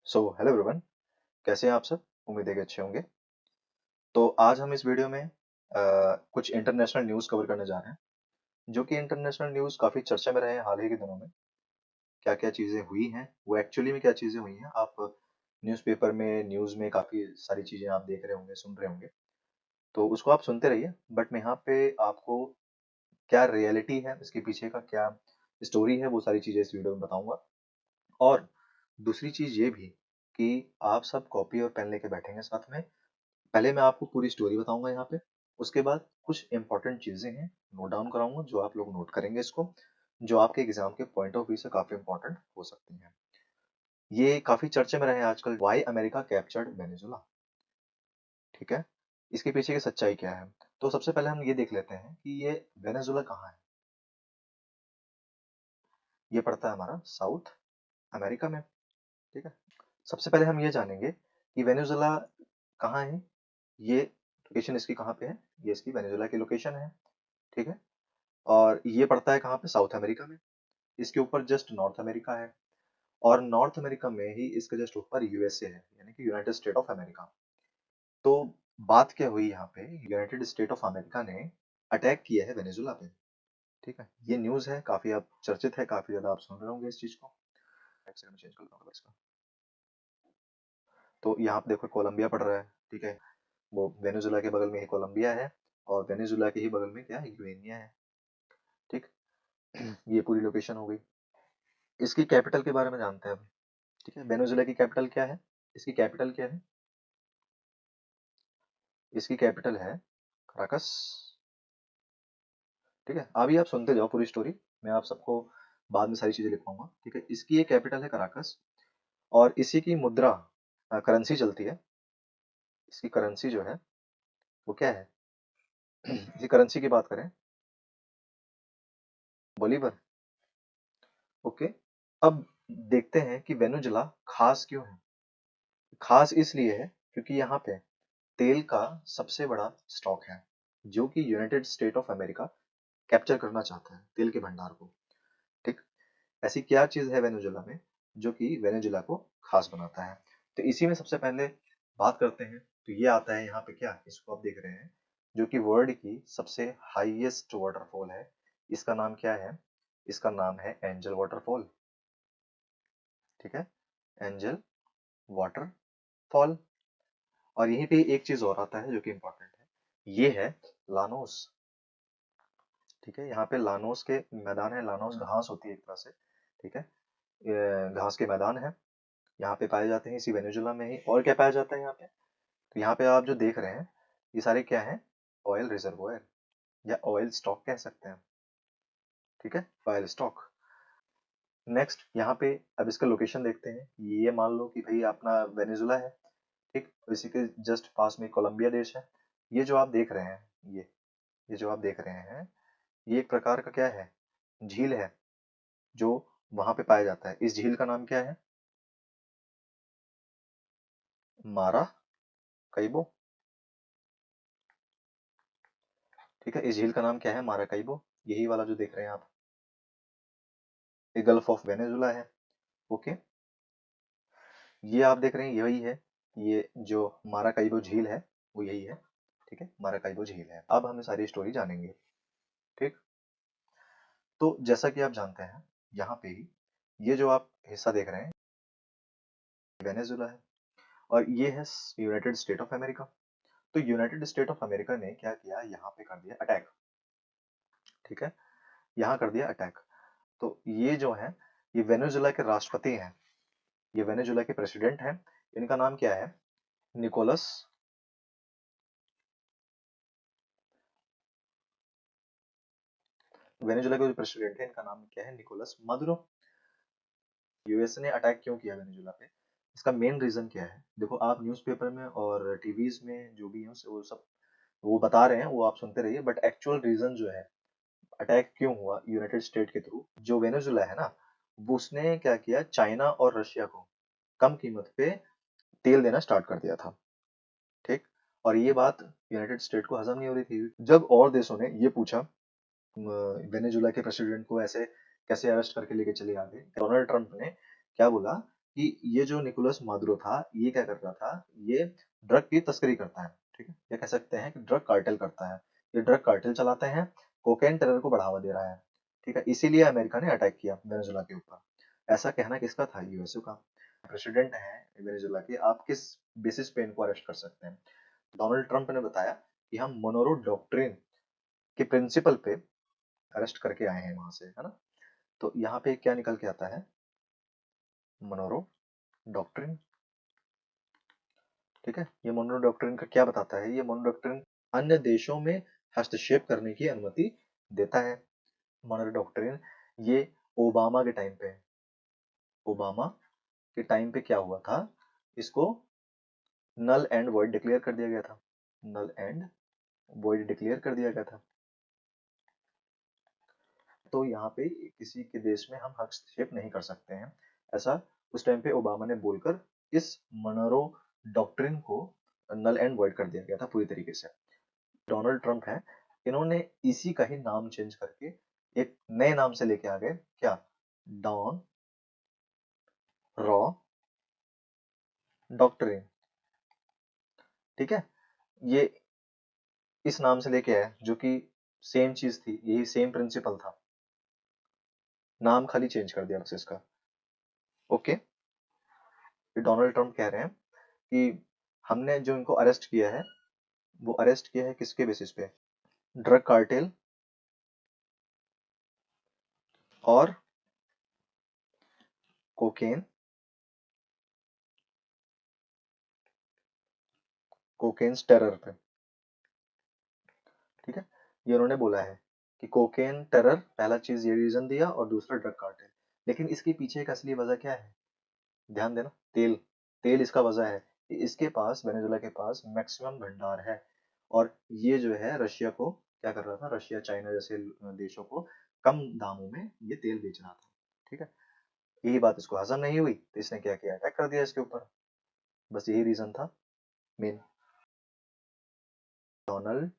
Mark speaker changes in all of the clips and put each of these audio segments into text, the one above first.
Speaker 1: Hello everyone. कैसे हैं आप सब? उम्मीद है कि अच्छे होंगे। तो आज हम इस वीडियो में कुछ इंटरनेशनल न्यूज़ कवर करने जा रहे हैं, जो कि इंटरनेशनल न्यूज़ काफ़ी चर्चा में रहे हैं हाल ही के दिनों में। क्या-क्या चीज़ें हुई हैं, वो एक्चुअली में क्या चीज़ें हुई हैं, आप न्यूज़पेपर में, न्यूज़ में काफ़ी सारी चीज़ें आप देख रहे होंगे, सुन रहे होंगे। तो उसको आप सुनते रहिए, बट मैं यहाँ पे आपको क्या रियलिटी है, इसके पीछे का क्या स्टोरी है, वो सारी चीज़ें इस वीडियो में बताऊँगा। और दूसरी चीज़ ये भी कि आप सब कॉपी और पेन लेके बैठेंगे साथ में। पहले मैं आपको पूरी स्टोरी बताऊंगा यहाँ पे, उसके बाद कुछ इंपॉर्टेंट चीजें हैं नोट डाउन कराऊंगा, जो आप लोग नोट करेंगे इसको, जो आपके एग्जाम के पॉइंट ऑफ व्यू से काफी इंपॉर्टेंट हो सकती हैं। ये काफी चर्चे में रहे हैं आजकल, वाई अमेरिका कैप्चर्ड वेनेजुला। ठीक है, इसके पीछे की सच्चाई क्या है? तो सबसे पहले हम ये देख लेते हैं कि ये वेनेजुला कहाँ है। ये पड़ता है हमारा साउथ अमेरिका में। ठीक है, सबसे पहले हम ये जानेंगे कि वेनेजुला कहाँ है। ये लोकेशन इसकी कहाँ पे है? ये इसकी वेनेजुला की लोकेशन है। ठीक है, और ये पड़ता है कहाँ पे? साउथ अमेरिका में। इसके यूपर जस्ट नॉर्थ अमेरिका है, और नॉर्थ अमेरिका में ही इसके जस्ट ऊपर यूएसए है, यानी कि यूनाइटेड स्टेट ऑफ अमेरिका। तो बात क्या हुई यहाँ पे? यूनाइटेड स्टेट ऑफ अमेरिका ने अटैक किया है वेनेजुला पे। ठीक है, ये न्यूज़ है, काफी अब चर्चित है, काफी ज्यादा आप सुन रहे होंगे इस चीज को। एक सेकंड में चेंज कर दूंगा इसका। तो यहाँ पे देखो कोलंबिया पड़ रहा है। ठीक है, वो वेनेजुला के बगल में ही कोलंबिया है, और वेनेजुला के ही बगल में क्या है? गिनिया है। ठीक, ये पूरी लोकेशन हो गई। इसकी कैपिटल के बारे में जानते हैं अब। ठीक है, वेनेजुला की कैपिटल क्या है? इसकी कैपिटल क्या है? इसकी कैपिटल है कराकस। ठीक है, अभी आप सुनते जाओ पूरी स्टोरी, मैं आप सबको बाद में सारी चीजें लिखवाऊंगा। ठीक है, इसकी ये कैपिटल है कराकस, और इसी की मुद्रा, करेंसी चलती है। इसकी करेंसी जो है वो क्या है? इसी करेंसी की बात करें, बोलीवर। ओके, अब देखते हैं कि वेनेजुला खास क्यों है। खास इसलिए है क्योंकि यहाँ पे तेल का सबसे बड़ा स्टॉक है, जो कि United state of America capture करना चाहता है, तेल के भंडार को। ठीक, ऐसी क्या चीज है वेनेजुला में जो कि वेनेजुला को खास बनाता है? तो इसी में सबसे पहले बात करते हैं। तो ये आता है यहाँ पे, क्या इसको आप देख रहे हैं, जो कि वर्ल्ड की सबसे हाईएस्ट वाटरफॉल है। इसका नाम क्या है? इसका नाम है एंजल वाटरफॉल। ठीक है, एंजल वाटरफॉल। और यहीं पे एक चीज और आता है जो कि इंपॉर्टेंट है, ये है लानोस। ठीक है, यहाँ पे लानोस के मैदान है। लानोस घास होती है एक तरह से। ठीक है, ये घास के मैदान है, यहाँ पे पाए जाते हैं इसी वेनेजुला में ही। और क्या पाया जाता है यहाँ पे? तो यहाँ पे आप जो देख रहे हैं, ये सारे क्या हैं? ऑयल रिजर्वोयर, या ऑयल स्टॉक कह सकते हैं। ठीक है, ऑयल स्टॉक। नेक्स्ट यहाँ पे अब इसका लोकेशन देखते हैं। ये मान लो कि भाई अपना वेनेजुला है। ठीक, इसी के जस्ट पास में कोलंबिया देश है। ये जो आप देख रहे हैं, ये जो आप देख रहे हैं, ये एक प्रकार का क्या है? झील है, जो वहां पे पाया जाता है। इस झील का नाम क्या है? मारा कईबो। ठीक है, इस झील का नाम क्या है? मारा कईबो। यही वाला जो देख रहे हैं आप, ये गल्फ ऑफ वेनेजुला है। ओके, ये आप देख रहे हैं यही है। ये जो मारा कईबो झील है, वो यही है। ठीक है, मारा कईबो झील है। अब हम सारी स्टोरी जानेंगे। ठीक, तो जैसा कि आप जानते हैं, यहाँ पे ही ये जो आप हिस्सा देख रहे हैं, वेनेजुला है, और ये है यूनाइटेड स्टेट ऑफ अमेरिका। तो यूनाइटेड स्टेट ऑफ अमेरिका ने क्या किया? यहाँ पे कर दिया अटैक। ठीक है, यहाँ कर दिया अटैक। तो ये जो है, ये वेनेजुला के राष्ट्रपति हैं, ये वेनेजुला के प्रेसिडेंट हैं। इनका नाम क्या है? निकोलस। वेनेजुला के जो प्रेसिडेंट है, इनका नाम क्या है? Nicolas Maduro. यूएस ने अटैक क्यों किया वेनेजुला पे? इसका मेन रीजन क्या है? देखो, आप न्यूज़पेपर में और टीवीज में जो भी है वो सब वो बता रहे हैं, वो आप सुनते रहिए, बट एक्चुअल रीजन जो है, अटैक क्यों हुआ यूनाइटेड स्टेट के थ्रू, जो वेनेजुला है ना, वो उसने क्या किया? चाइना और रशिया को कम कीमत पे तेल देना स्टार्ट कर दिया था। ठीक, और ये बात यूनाइटेड स्टेट को हजम नहीं हो रही थी। जब और देशों ने ये पूछा, वेनेजुला के प्रेसिडेंट को ऐसे कैसे अरेस्ट करके लेके चले आ गए, डोनाल्ड ट्रंप ने क्या बोला कि ये जो निकोलस मादुरो था, ये क्या कर रहा था, ये ड्रग की तस्करी करता है, ठीक है, ये कह सकते हैं कि ड्रग कार्टेल करता है, ये ड्रग कार्टेल चलाते हैं, कोकेन टेरर को बढ़ावा दे रहा है, ठीक है, इसीलिए अमेरिका ने अटैक किया वेनेजुला के ऊपर। ऐसा कहना किसका था, यूएसए का। प्रेसिडेंट है वेनेजुला के, आप किस बेसिस पे इनको अरेस्ट कर सकते हैं। डोनाल्ड ट्रंप ने बताया कि हम मोनोरो डॉक्ट्रिन के प्रिंसिपल पे अरेस्ट करके आए हैं वहां से, है ना। तो यहाँ पे क्या निकल के आता है, मोनोरो डॉक्ट्रिन, ठीक है। ये मोनोरो डॉक्ट्रिन का क्या बताता है, ये मोनोरो डॉक्ट्रिन अन्य देशों में हस्तक्षेप करने की अनुमति देता है। मोनोरो डॉक्ट्रिन ये ओबामा के टाइम पे, ओबामा के टाइम पे क्या हुआ था, इसको नल एंड वॉइड डिक्लेयर कर दिया गया था, नल एंड वॉइड डिक्लेयर कर दिया गया था। तो यहाँ पे किसी के देश में हम हस्तक्षेप नहीं कर सकते हैं, ऐसा उस टाइम पे ओबामा ने बोलकर इस मोनोरो डॉक्ट्रिन को नल एंड वॉइड कर दिया गया था पूरी तरीके से। डोनाल्ड ट्रंप है, इन्होंने इसी का ही नाम चेंज करके एक नए नाम से लेके आ गए, क्या, डॉन रॉ डॉक्ट्रिन, ठीक है। ये इस नाम से लेके आए जो कि सेम चीज थी, यही सेम प्रिंसिपल था, नाम खाली चेंज कर दिया बस इसका। ओके, डोनाल्ड ट्रंप कह रहे हैं कि हमने जो इनको अरेस्ट किया है, वो अरेस्ट किया है किसके बेसिस पे, ड्रग कार्टेल और कोकेन, कोकेन टेरर पे, ठीक है। ये उन्होंने बोला है कि कोकेन टेरर, पहला चीज ये रीजन दिया, और दूसरा ड्रग कार्टेल। लेकिन इसके पीछे एक असली वजह क्या है, ध्यान देना, तेल, तेल इसका वजह है कि इसके पास, वेनेजुला के पास मैक्सिमम भंडार है, और ये जो है रशिया को क्या कर रहा था, रशिया चाइना जैसे देशों को कम दामों में ये तेल बेच रहा था, ठीक है। यही बात इसको हजम नहीं हुई, तो इसने क्या किया, अटैक कर दिया इसके ऊपर, बस यही रीजन था मेन। डोनाल्ड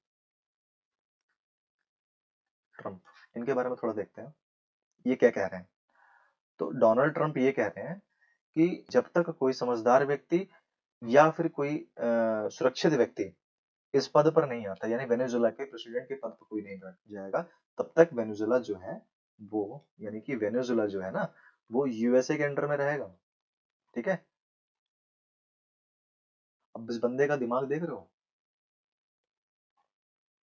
Speaker 1: ट्रंप, इनके बारे में थोड़ा देखते हैं, ये क्या कह रहे हैं। तो डोनाल्ड ट्रंप ये कह रहे हैं कि जब तक कोई समझदार व्यक्ति या फिर कोई सुरक्षित व्यक्ति इस पद पर नहीं आता, यानी वेनेजुला के प्रेसिडेंट के पद पर कोई नहीं बैठ जाएगा, तब तक वेनेजुला जो है वो, यानी कि वेनेजुला जो है ना, वो यूएसए के अंडर में रहेगा, ठीक है। अब इस बंदे का दिमाग देख रहे हो,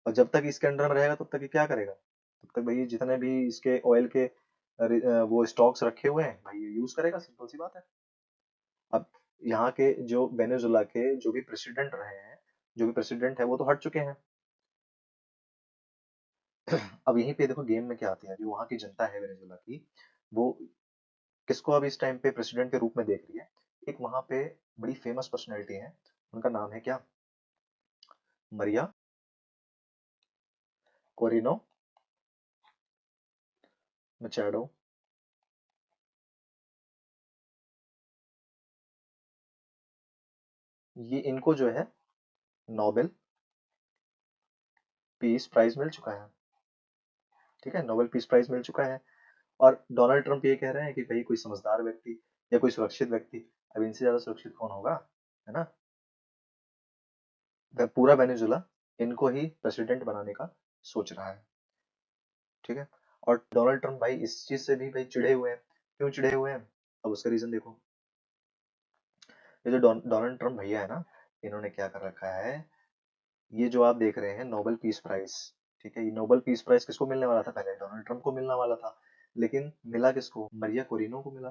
Speaker 1: और जब तक इसके अंडर में रहेगा तब तक ये क्या करेगा, तब तक भाई जितने भी इसके ऑयल के वो स्टॉक्स रखे हुए हैं भाई, ये यूज करेगा, सिंपल सी बात है। अब यहाँ के जो वेनेजुला के जो भी प्रेसिडेंट रहे हैं, जो भी प्रेसिडेंट है वो तो हट चुके हैं। अब यहीं पे देखो गेम में क्या आती है, जो वहां की जनता है वेनेजुला की, वो किसको अब इस टाइम पे प्रेसिडेंट के रूप में देख रही है, एक वहां पे बड़ी फेमस पर्सनैलिटी है, उनका नाम है क्या, मरिया कोरिनो मचैडो। ये इनको जो है नोबेल पीस प्राइज मिल चुका है, ठीक है, नोबेल पीस प्राइज मिल चुका है। और डोनाल्ड ट्रंप ये कह रहे हैं कि भाई कोई समझदार व्यक्ति या कोई सुरक्षित व्यक्ति, अब इनसे ज्यादा सुरक्षित कौन होगा, है ना, पूरा वेनेजुला इनको ही प्रेसिडेंट बनाने का सोच रहा है, ठीक है। और डोनाल्ड ट्रंप भाई इस चीज से भी भाई चिढ़े हुए हैं, क्यों चिढ़े हुए हैं, अब उसका रीजन देखो। ये जो डोनाल्ड ट्रंप भैया है ना, इन्होंने क्या कर रखा है, ये जो आप देख रहे हैं नोबेल पीस प्राइज, ठीक है, ये नोबेल पीस प्राइज किसको मिलने वाला था, पहले डोनाल्ड ट्रंप को मिलने वाला था, लेकिन मिला किसको, मरिया कोरिनो को मिला,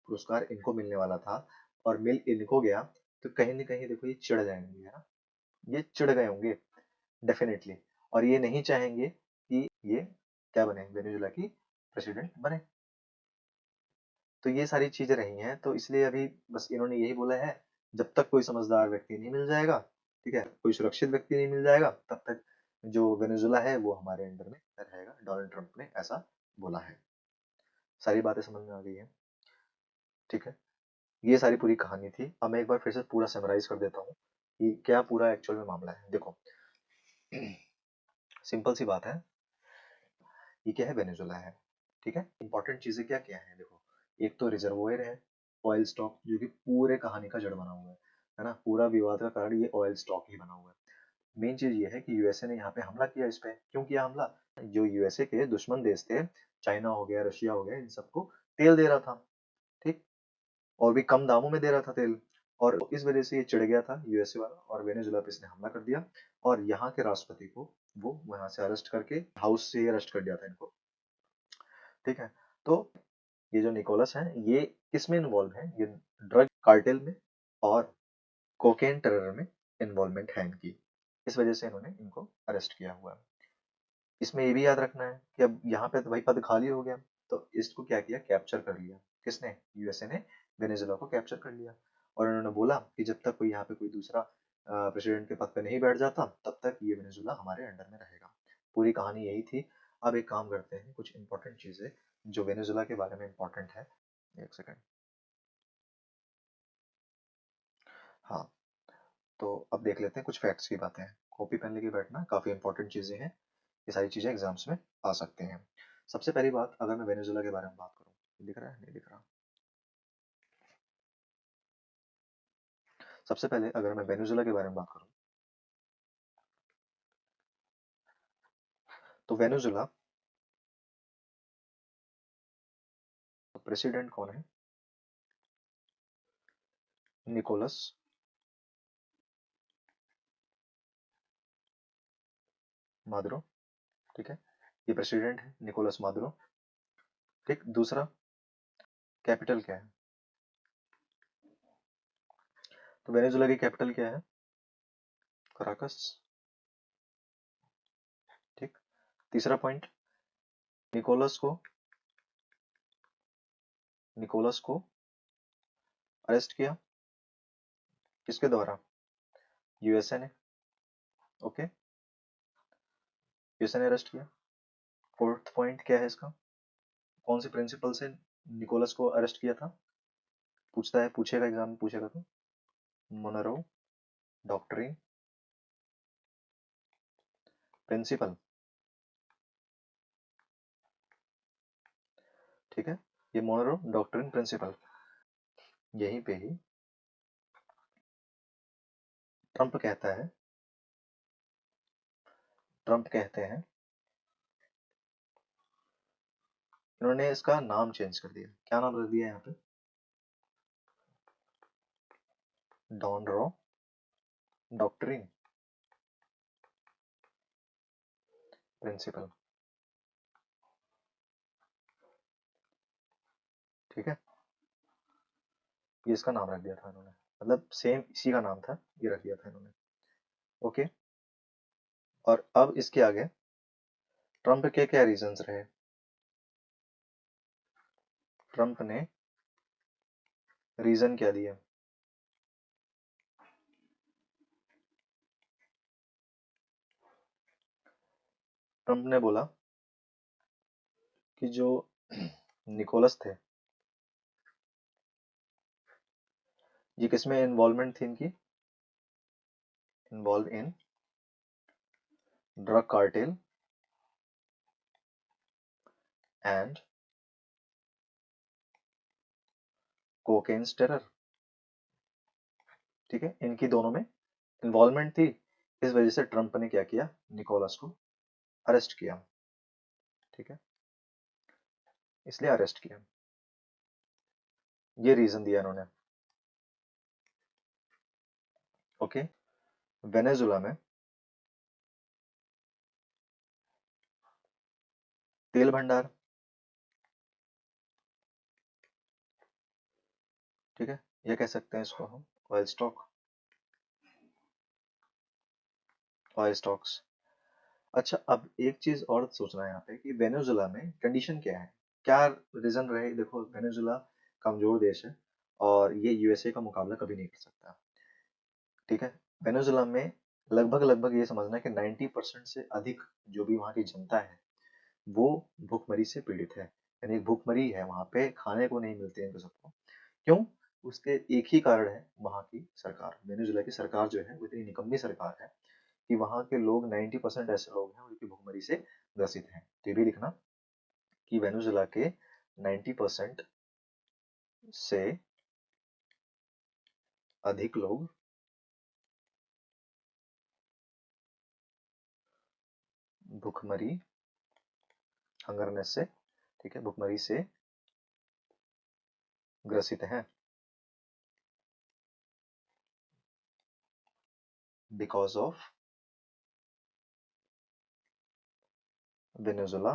Speaker 1: पुरस्कार इनको मिलने वाला था, और मिल इनको गया, तो कहीं ना कहीं देखो ये चिढ़ जाएंगे, है ना, ये चिढ़ गए होंगे डेफिनेटली, और ये नहीं चाहेंगे कि ये क्या बने, वेनेजुला की प्रेसिडेंट बने। तो ये सारी चीजें रही हैं, तो इसलिए अभी बस इन्होंने यही बोला है, जब तक कोई समझदार व्यक्ति नहीं मिल जाएगा, ठीक है, कोई सुरक्षित व्यक्ति नहीं मिल जाएगा, तब तक जो वेनेजुला है वो हमारे अंडर में रहेगा, डोनाल्ड ट्रंप ने ऐसा बोला है। सारी बातें समझ में आ गई है, ठीक है। ये सारी पूरी कहानी थी। अब मैं एक बार फिर से पूरा समराइज कर देता हूँ कि क्या पूरा एक्चुअल में मामला है। देखो, सिंपल सी बात है, ये क्या है, वेनेजुला है, ठीक है। इंपॉर्टेंट चीजें क्या क्या है, देखो, एक तो रिजर्वोयर है, ऑयल स्टॉक, जो कि पूरे कहानी का जड़ बना हुआ है ना, पूरा विवाद का कारण ये ऑयल स्टॉक ही बना हुआ है। मेन चीज ये है कि यूएसए ने यहाँ पे हमला किया इस पे। क्यों किया हमला? जो यूएसए के दुश्मन देश थे, चाइना हो गया, रशिया हो गया, इन सबको तेल दे रहा था, ठीक, और भी कम दामों में दे रहा था तेल, और इस वजह से ये चिढ़ गया था यूएसए वाला, और वेनेजुला पे इसने हमला कर दिया, और यहाँ के राष्ट्रपति को वो वहां से अरेस्ट करके हाउस से अरेस्ट कर दिया था इनको, ठीक है। तो ये जो निकोलस है, ये किसमें इन्वॉल्व है? ये ड्रग कार्टेल में और कोकेन टेरर में इन्वॉल्वमेंट है इनकी, इस वजह से इन्होंने इनको अरेस्ट किया हुआ है। इसमें ये भी याद रखना है कि अब यहाँ पे तो भाई पद खाली हो गया, तो इसको क्या किया, कैप्चर कर लिया। किसने? यूएसए ने वेनेजुला को कैप्चर कर लिया, और उन्होंने बोला कि जब तक कोई यहाँ पे कोई दूसरा प्रेसिडेंट के पद पे नहीं बैठ जाता, तब तक ये वेनेजुला हमारे अंडर में रहेगा। पूरी कहानी यही थी। अब एक काम करते हैं, कुछ इंपॉर्टेंट चीजें जो वेनेजुला के बारे में इंपॉर्टेंट है। एक सेकंड। हाँ, तो अब देख लेते हैं कुछ फैक्ट्स की बातें हैं। कॉपी पेन लेके बैठना, काफी इंपॉर्टेंट चीजें हैं, ये सारी चीजें एग्जाम्स में आ सकते हैं। सबसे पहली बात, अगर मैं वेनेजुला के बारे में बात करूं, दिख रहा है नहीं दिख रहा? सबसे पहले अगर मैं वेनेजुला के बारे में बात करूं, तो वेनेजुला प्रेसिडेंट कौन है? निकोलस मादुरो, ठीक है, ये प्रेसिडेंट है निकोलस मादुरो, ठीक। दूसरा, कैपिटल क्या है? तो वेनेजुला की कैपिटल क्या है? कराकस, ठीक। तीसरा पॉइंट, निकोलस को निकोलस को अरेस्ट किया किसके द्वारा? यूएसए ने, ओके, यूएसए ने अरेस्ट किया। फोर्थ पॉइंट क्या है इसका? कौन से प्रिंसिपल से निकोलस को अरेस्ट किया था? पूछता है, पूछेगा एग्जाम में, पूछेगा तो मोनरो डॉक्ट्रिन प्रिंसिपल, ठीक है, ये मोनरो डॉक्ट्रिन प्रिंसिपल, यहीं पे ही ट्रंप कहता है, ट्रंप कहते हैं, इन्होंने इसका नाम चेंज कर दिया। क्या नाम रख दिया यहाँ पे? डॉनरो डॉक्ट्रिन प्रिंसिपल, ठीक है, ये इसका नाम रख दिया था इन्होंने, मतलब सेम इसी का नाम था, ये रख दिया था इन्होंने, ओके। और अब इसके आगे ट्रंप के क्या रीजंस रहे? ट्रंप ने रीजन क्या दिया? ट्रंप ने बोला कि जो निकोलस थे, ये किसमें इन्वॉल्वमेंट थी इनकी? Involve in drug cartel and cocaine terror, ठीक है, इनकी दोनों में इन्वॉल्वमेंट थी। इस वजह से ट्रंप ने क्या किया, निकोलस को अरेस्ट किया, ठीक है, इसलिए अरेस्ट किया, ये रीजन दिया इन्होंने, ओके। वेनेजुला में तेल भंडार, ठीक है, ये कह सकते हैं इसको हम ऑयल स्टॉक, ऑयल स्टॉक्स। अच्छा, अब एक चीज और सोचना है यहाँ पे कि वेनेजुला में कंडीशन क्या है, क्या रीजन रहे? देखो, वेनेजुला कमजोर देश है, और ये यूएसए का मुकाबला कभी नहीं कर सकता, ठीक है। वेनेजुला में लगभग लगभग ये समझना है कि 90% से अधिक जो भी वहाँ की जनता है, वो भूखमरी से पीड़ित है, यानी भूखमरी है, वहाँ पे खाने को नहीं मिलते हैं सबको। क्यों? उसके एक ही कारण है, वहाँ की सरकार, वेनेजुला की सरकार जो है वो इतनी निकम्मी सरकार है कि वहाँ के लोग 90% ऐसे लोग हैं उनकी भूखमरी से ग्रसित हैं। तो ये भी लिखना कि वेनेजुला के 90% से अधिक लोग भुखमरी, हंगरनेस से, ठीक है, भुखमरी से ग्रसित हैं। बिकॉज ऑफ वेनेजुला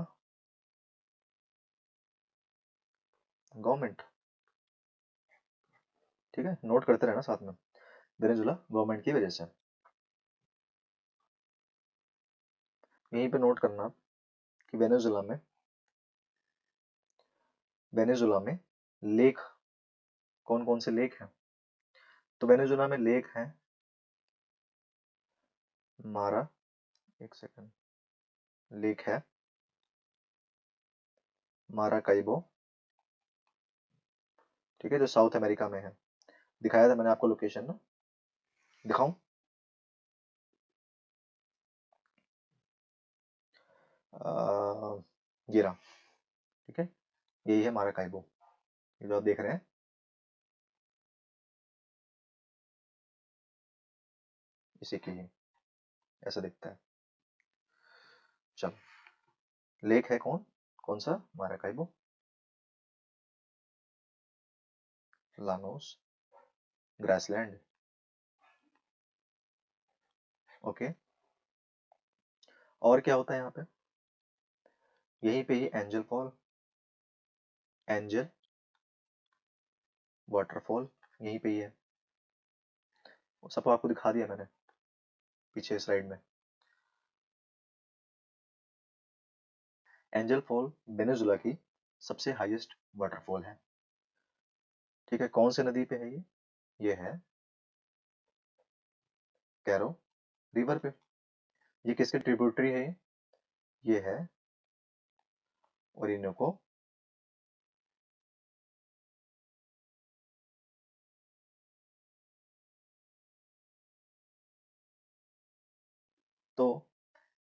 Speaker 1: गवर्नमेंट, ठीक है, नोट करते रहना साथ में, वेनेजुला गवर्नमेंट की वजह से। यहीं पे नोट करना कि वेनेजुला में लेक, कौन कौन से लेक हैं? तो वेनेजुला में लेक हैं मारा, एक सेकंड, लेक है माराकाइबो, ठीक है, जो साउथ अमेरिका में है। दिखाया था मैंने आपको लोकेशन ना, दिखाऊं? ये रहा, ठीक है, यही है माराकाइबो, ये जो आप देख रहे हैं, इसी की है, ऐसा दिखता है। चलो, लेक है कौन कौन सा? Maracaibo, Llanos, grassland, okay. और क्या होता है यहाँ पे? यहीं पे ही एंजल फॉल, एंजल वाटरफॉल यहीं पे ही है, सबको आपको दिखा दिया मैंने पीछे स्लाइड में। एंजल फॉल वेनेजुला की सबसे हाईएस्ट वाटरफॉल है, ठीक है। कौन सी नदी पे है ये है कैरो रिवर पे। ये किसके ट्रिब्यूटरी है? ये है ओरिनोको, तो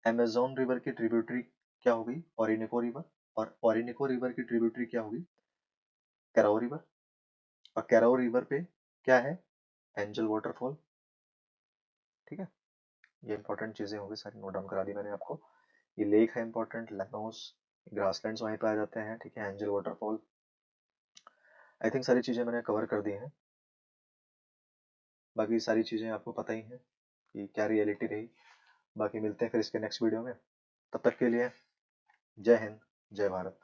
Speaker 1: अमेज़न रिवर की ट्रिब्यूटरी क्या होगी? ओरिनोको रिवर, और ओरिनोको रिवर की ट्रिब्यूटरी क्या होगी? कैरो रिवर, और कैरो रिवर पे क्या है? एंजल वाटरफॉल, ठीक है। ये इंपॉर्टेंट चीजें होंगी, सारी नोट डाउन करा दी मैंने आपको। ये लेक है इंपॉर्टेंट, लैनोस, ग्रासलैंड्स वहीं पे आ जाते हैं, ठीक है, एंजल वाटरफॉल। आई थिंक सारी चीजें मैंने कवर कर दी हैं, बाकी सारी चीजें आपको पता ही हैं कि क्या रियलिटी रही। बाकी मिलते हैं फिर इसके नेक्स्ट वीडियो में, तब तक के लिए जय हिंद, जय भारत।